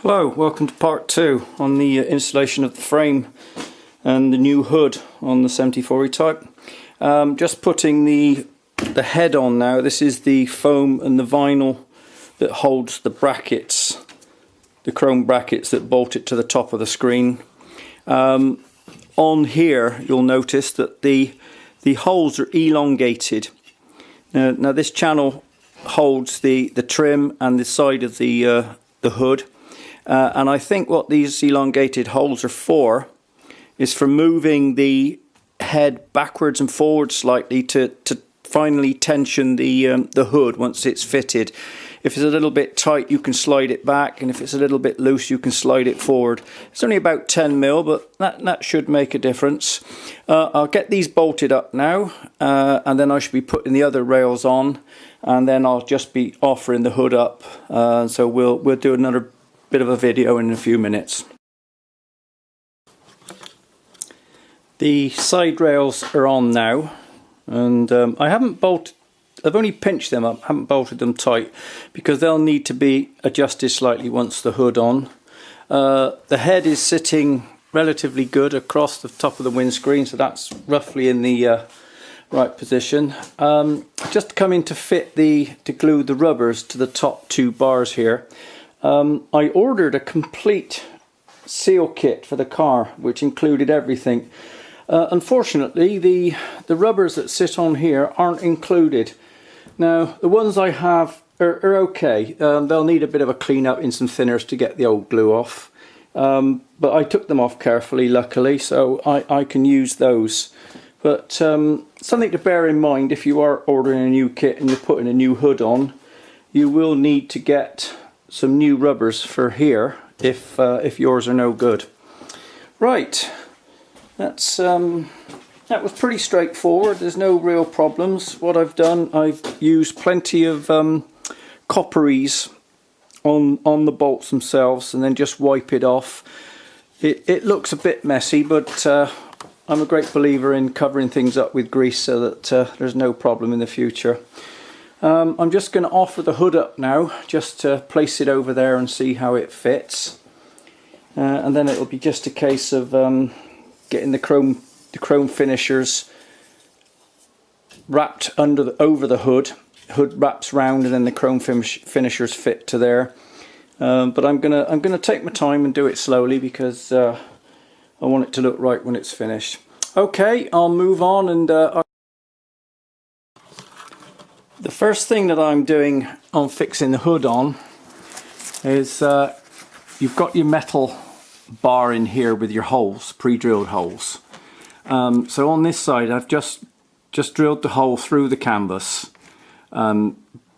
Hello, welcome to part 2 on the installation of the frame and the new hood on the 74 E-Type. Just putting the head on now. This is the foam and the vinyl that holds the brackets, the chrome brackets that bolt it to the top of the screen. On here you'll notice that the holes are elongated. Now this channel holds the trim and the side of the hood. And I think what these elongated holes are for is for moving the head backwards and forwards slightly to finally tension the hood once it's fitted. If it's a little bit tight you can slide it back, and if it's a little bit loose you can slide it forward. It's only about 10mm, but that should make a difference. I'll get these bolted up now, and then I should be putting the other rails on, and then I'll just be offering the hood up. So we'll do another bit of a video in a few minutes. The side rails are on now, and I've only pinched them up, haven't bolted them tight, because they'll need to be adjusted slightly once the hood on. The head is sitting relatively good across the top of the windscreen, so that's roughly in the right position. Just coming to fit to glue the rubbers to the top two bars here. I ordered a complete seal kit for the car, which included everything. Unfortunately, the rubbers that sit on here aren't included. Now, the ones I have are okay. They'll need a bit of a clean up in some thinners to get the old glue off. But I took them off carefully, luckily, so I can use those. But something to bear in mind, if you are ordering a new kit and you're putting a new hood on, you will need to get some new rubbers for here if yours are no good. Right, that was pretty straightforward. There's no real problems. What I've done, I've used plenty of copperies on the bolts themselves, and then just wipe it off. It looks a bit messy, but I'm a great believer in covering things up with grease so that there's no problem in the future. I'm just going to offer the hood up now, just to place it over there and see how it fits. And then it'll be just a case of getting the chrome finishers wrapped over the hood. Hood wraps round, and then the chrome finishers fit to there. But I'm gonna take my time and do it slowly, because I want it to look right when it's finished. Okay, I'll move on, and the first thing that I'm doing on fixing the hood on is you've got your metal bar in here with your holes, pre-drilled holes. So on this side I've just drilled the hole through the canvas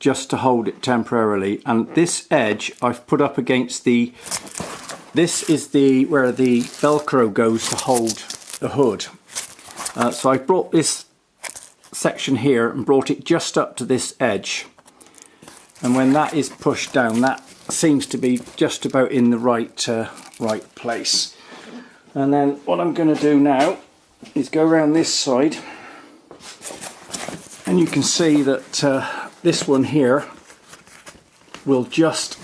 just to hold it temporarily, and this edge I've put up against this is where the Velcro goes to hold the hood. So I brought this section here and brought it just up to this edge, and when that is pushed down, that seems to be just about in the right place. And then what I'm going to do now is go around this side, and you can see that this one here will just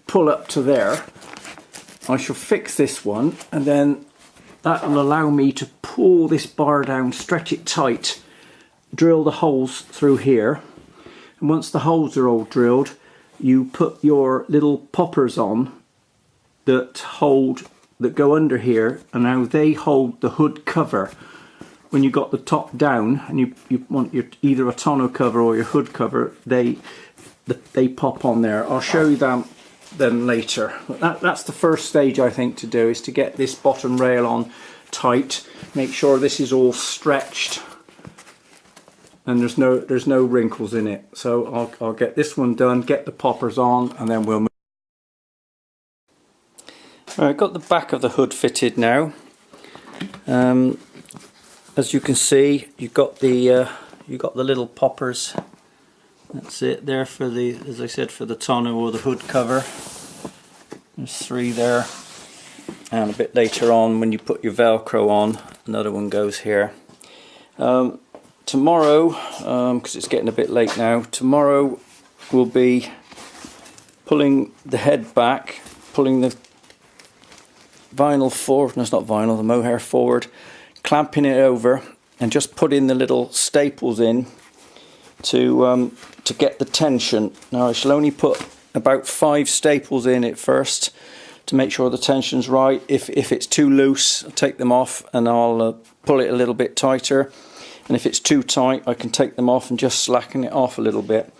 pull up to there. I shall fix this one, and then that will allow me to pull this bar down, stretch it tight, drill the holes through here, and once the holes are all drilled, you put your little poppers on that go under here, and now they hold the hood cover. When you got the top down and you want either a tonneau cover or your hood cover, they pop on there. I'll show you them later. But that's the first stage, I think, to do, is to get this bottom rail on tight, make sure this is all stretched and there's no wrinkles in it. So I'll get this one done, get the poppers on, and then we'll move. Alright, got the back of the hood fitted now. As you can see, you've got the little poppers. That's it there for the, as I said, for the tonneau or the hood cover. There's 3 there, and a bit later on, when you put your Velcro on, another one goes here. Tomorrow, because it's getting a bit late now, tomorrow we'll be pulling the head back pulling the vinyl forward, no, it's not vinyl, the mohair forward, clamping it over, and just putting the little staples in to get the tension. Now I shall only put about 5 staples in at first to make sure the tension's right. If it's too loose, I'll take them off and I'll pull it a little bit tighter, and if it's too tight I can take them off and just slacken it off a little bit.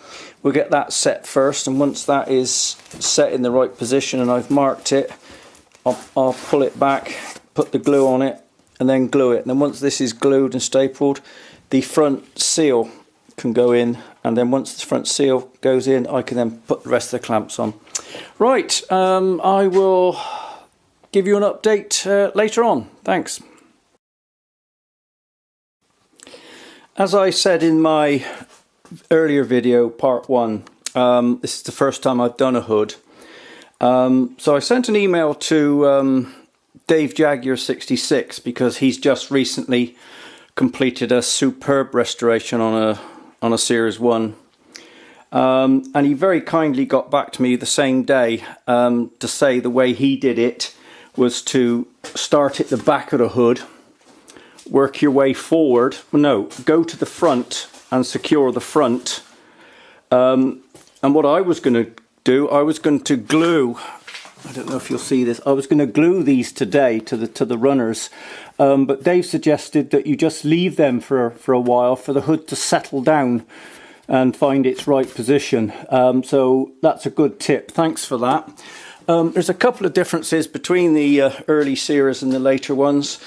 We'll get that set first, and once that is set in the right position and I've marked it, I'll pull it back, put the glue on it, and then glue it. And then once this is glued and stapled, the front seal can go in, and then once the front seal goes in, I can then put the rest of the clamps on. Right, I will give you an update later on. Thanks. As I said in my earlier video, part 1, this is the first time I've done a hood. So I sent an email to Dave Jaguar 66 because he's just recently completed a superb restoration on a Series 1, and he very kindly got back to me the same day to say the way he did it was to start at the back of the hood, work your way forward, no, go to the front and secure the front, and what I was going to do, I was going to glue, I don't know if you'll see this, I was going to glue these today to the runners, but Dave suggested that you just leave them for a while for the hood to settle down and find its right position. So that's a good tip, thanks for that. There's a couple of differences between the early series and the later ones.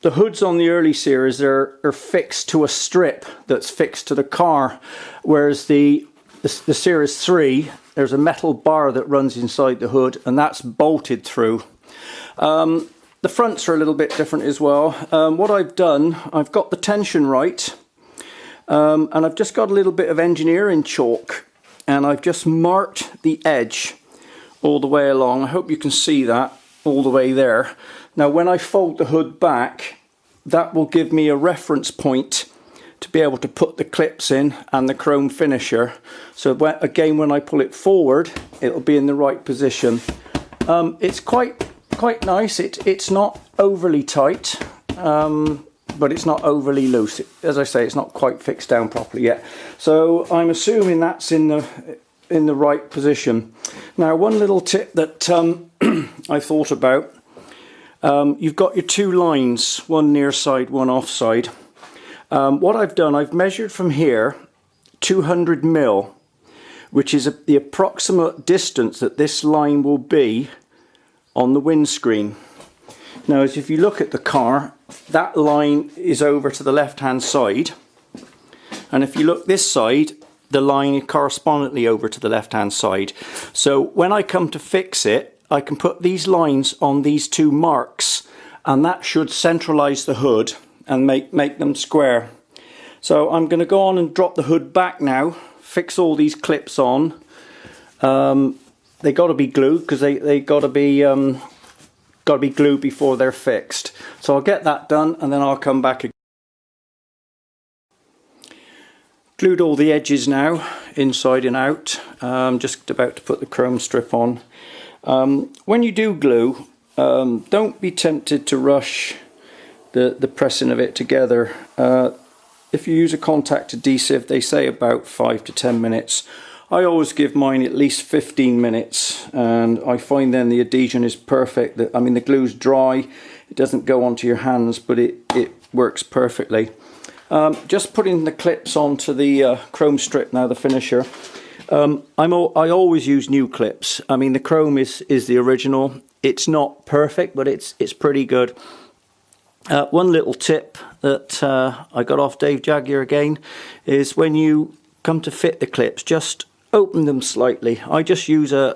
The hoods on the early series are fixed to a strip that's fixed to the car, whereas the Series 3, there's a metal bar that runs inside the hood, and that's bolted through. The fronts are a little bit different as well. What I've done, I've got the tension right, and I've just got a little bit of engineering chalk, and I've just marked the edge all the way along. I hope you can see that all the way there. Now when I fold the hood back, that will give me a reference point to be able to put the clips in and the chrome finisher. So again, when I pull it forward, it'll be in the right position. It's quite nice. It's not overly tight, but it's not overly loose. As I say, it's not quite fixed down properly yet. So I'm assuming that's in the right position. Now, one little tip that I thought about. You've got your 2 lines, one near side, one off side. What I've done, I've measured from here 200 mil, which is the approximate distance that this line will be on the windscreen. Now, as if you look at the car, that line is over to the left hand side, and if you look this side, the line is correspondingly over to the left hand side. So when I come to fix it, I can put these lines on these 2 marks, and that should centralize the hood and make them square. So I'm going to go on and drop the hood back now, fix all these clips on. They got to be glued because they got to be glued before they're fixed. So I'll get that done and then I'll come back again. Glued all the edges now, inside and out. Just about to put the chrome strip on. When you do glue, don't be tempted to rush the pressing of it together. If you use a contact adhesive, they say about 5 to 10 minutes. I always give mine at least 15 minutes, and I find then the adhesion is perfect. I mean, the glue's dry, it doesn't go onto your hands, but it works perfectly. Just putting the clips onto the chrome strip now, the finisher. I always use new clips. I mean, the chrome is the original. It's not perfect, but it's pretty good. One little tip that I got off Dave Jaguar again is when you come to fit the clips, just open them slightly. I just use a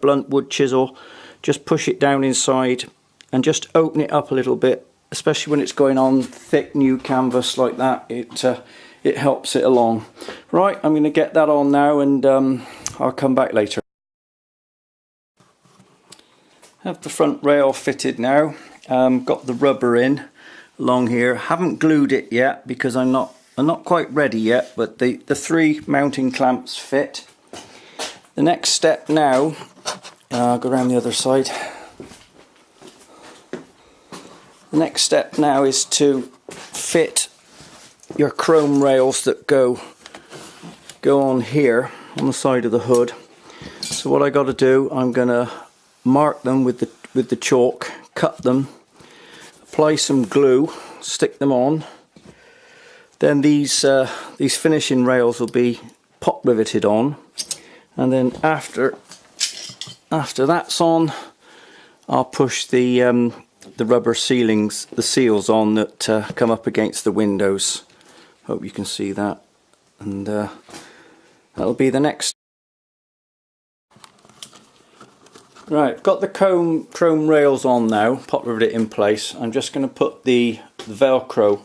blunt wood chisel, just push it down inside and just open it up a little bit, especially when it's going on thick new canvas like that. It helps it along. Right, I'm going to get that on now, and I'll come back later. Have the front rail fitted now. Got the rubber in along here. Haven't glued it yet because I'm not quite ready yet, but the 3 mounting clamps fit. The next step now Go around the other side. The next step now is to fit your chrome rails that go on here on the side of the hood. So what I got to do, I'm going to mark them with the chalk, cut them, apply some glue, stick them on. Then these finishing rails will be pot riveted on, and then after that's on, I'll push the rubber sealings, the seals on that come up against the windows. Hope you can see that, and that'll be the next. Right, got the chrome rails on now, pot riveted in place. I'm just going to put the Velcro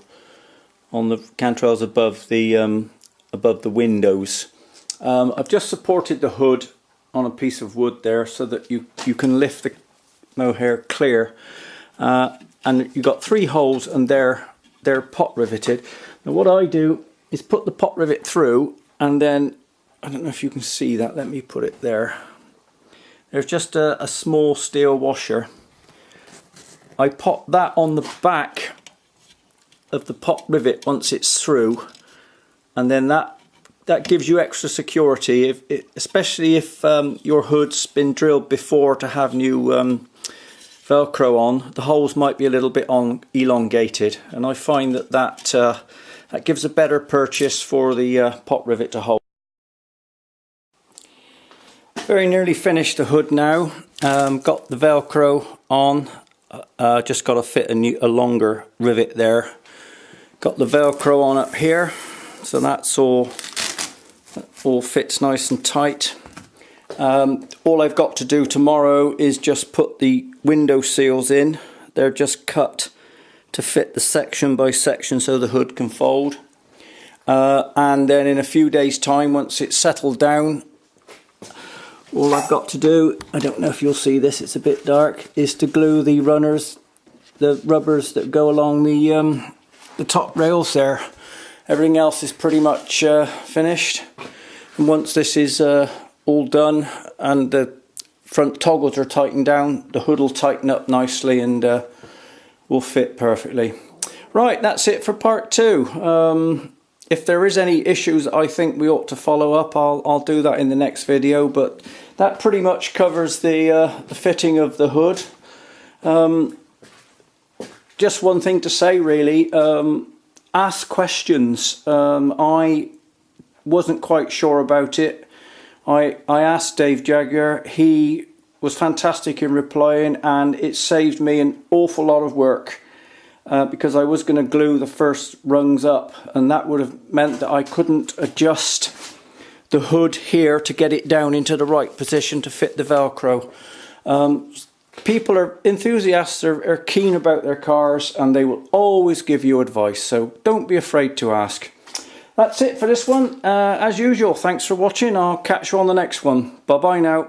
on the cantrails above the windows. I've just supported the hood on a piece of wood there so that you can lift the mohair clear. And you've got 3 holes, and they're pot riveted. Now what I do is put the pot rivet through, and then, I don't know if you can see that, let me put it there. There's just a small steel washer. I pop that on the back of the pot rivet once it's through, and then that gives you extra security, especially if your hood's been drilled before to have new Velcro on. The holes might be a little bit elongated, and I find that gives a better purchase for the pot rivet to hold. Very nearly finished the hood now. Got the Velcro on. Just got to fit a longer rivet there. Got the Velcro on up here, so that all fits nice and tight. All I've got to do tomorrow is just put the window seals in. They're just cut to fit the section by section so the hood can fold. And then in a few days' time, once it's settled down, all I've got to do, I don't know if you'll see this, it's a bit dark, is to glue the runners, the rubbers that go along the top rails there. Everything else is pretty much finished. And once this is all done and the front toggles are tightened down, the hood will tighten up nicely and will fit perfectly. Right, that's it for part 2. If there is any issues I think we ought to follow up, I'll do that in the next video, but that pretty much covers the fitting of the hood. Just one thing to say really, ask questions. I wasn't quite sure about it. I asked Dave Jaguar, he was fantastic in replying, and it saved me an awful lot of work. Because I was going to glue the first rungs up, and that would have meant that I couldn't adjust the hood here to get it down into the right position to fit the Velcro. People are enthusiasts, are keen about their cars, and they will always give you advice, so don't be afraid to ask. That's it for this one. As usual, thanks for watching. I'll catch you on the next one. Bye bye now.